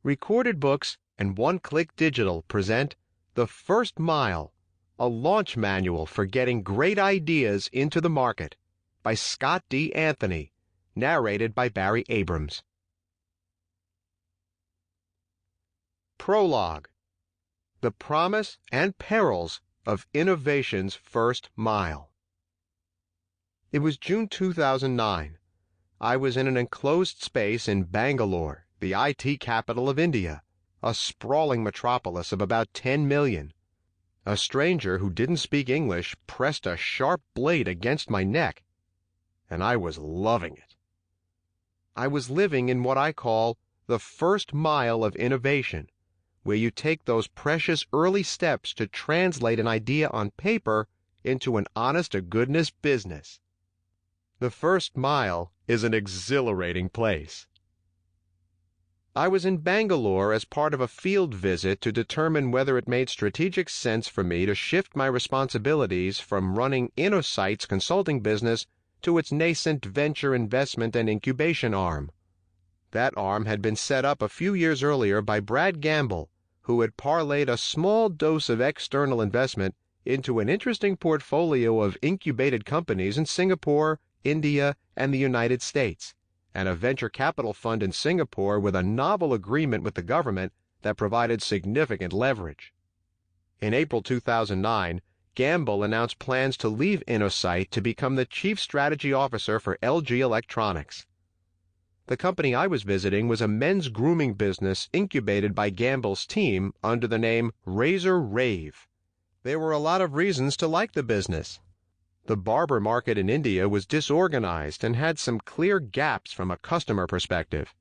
Recorded Books and One Click Digital present The First Mile, a launch manual for getting great ideas into the market, by Scott D. Anthony, narrated by Barry Abrams. Prologue: The Promise and Perils of Innovation's First Mile. It was June 2009. I was in an enclosed space in Bangalore, the IT capital of India, a sprawling metropolis of about 10 million. A stranger who didn't speak English pressed a sharp blade against my neck, and I was loving it. I was living in what I call the first mile of innovation, where you take those precious early steps to translate an idea on paper into an honest-to-goodness business. The first mile is an exhilarating place. I was in Bangalore as part of a field visit to determine whether it made strategic sense for me to shift my responsibilities from running InnoSight's consulting business to its nascent venture investment and incubation arm. That arm had been set up a few years earlier by Brad Gamble, who had parlayed a small dose of external investment into an interesting portfolio of incubated companies in Singapore, India, and the United States, and a venture capital fund in Singapore with a novel agreement with the government that provided significant leverage. In April 2009, Gamble announced plans to leave InnoSight to become the chief strategy officer for LG Electronics. The company I was visiting was a men's grooming business incubated by Gamble's team under the name Razor Rave. There were a lot of reasons to like the business. The barber market in India was disorganized and had some clear gaps from a customer perspective.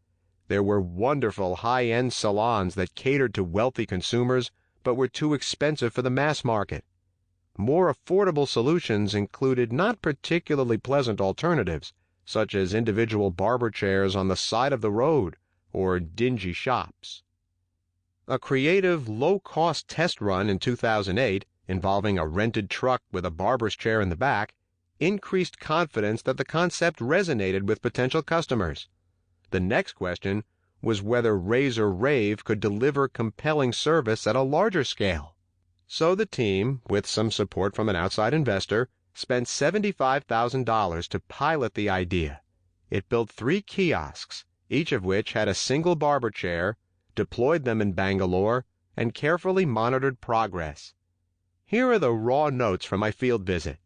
There were wonderful high-end salons that catered to wealthy consumers but were too expensive for the mass market. More affordable solutions included not particularly pleasant alternatives, such as individual barber chairs on the side of the road or dingy shops. A creative, low-cost test run in 2008, involving a rented truck with a barber's chair in the back, increased confidence that the concept resonated with potential customers. The next question was whether Razor Rave could deliver compelling service at a larger scale. So the team, with some support from an outside investor, spent $75,000 to pilot the idea. It built 3 kiosks, each of which had a single barber chair, deployed them in Bangalore, and carefully monitored progress. Here are the raw notes from my field visit.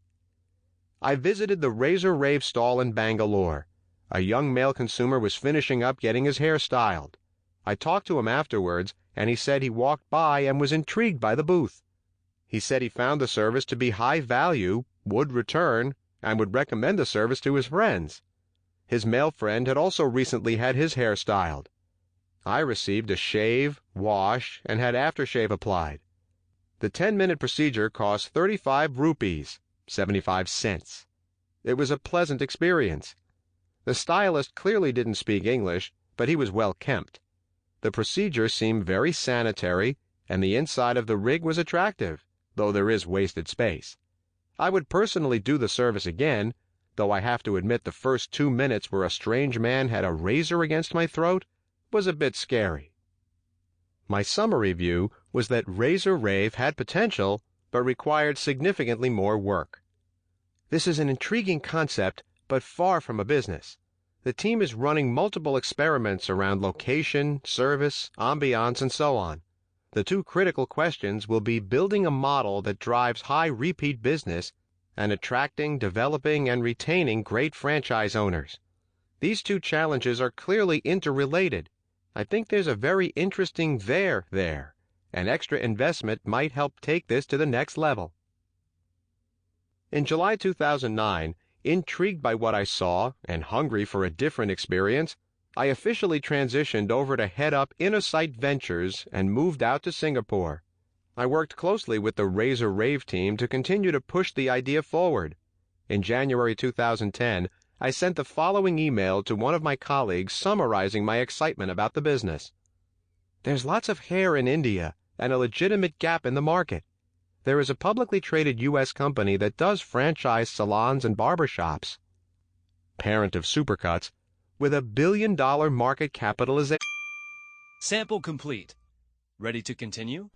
I visited the Razor Rave stall in Bangalore. A young male consumer was finishing up getting his hair styled. I talked to him afterwards, and he said he walked by and was intrigued by the booth. He said he found the service to be high value, would return, and would recommend the service to his friends. His male friend had also recently had his hair styled. I received a shave, wash, and had aftershave applied. The 10-minute procedure cost 35 rupees, 75 cents. It was a pleasant experience. The stylist clearly didn't speak English, but he was well kempt. The procedure seemed very sanitary, and the inside of the rig was attractive, though there is wasted space. I would personally do the service again, though I have to admit the first 2 minutes where a strange man had a razor against my throat was a bit scary. My summary view was that Razor Rave had potential, but required significantly more work. This is an intriguing concept, but far from a business. The team is running multiple experiments around location, service, ambiance, and so on. The 2 critical questions will be building a model that drives high repeat business and attracting, developing, and retaining great franchise owners. These 2 challenges are clearly interrelated. I think there's a very interesting there. An extra investment might help take this to the next level. In July 2009, intrigued by what I saw and hungry for a different experience, I officially transitioned over to head up InnoSight Ventures and moved out to Singapore. I worked closely with the Razor Rave team to continue to push the idea forward. In January 2010, I sent the following email to one of my colleagues summarizing my excitement about the business. There's lots of hair in India and a legitimate gap in the market. There is a publicly traded U.S. company that does franchise salons and barbershops, parent of Supercuts, with $1 billion market capitalization. Sample complete. Ready to continue?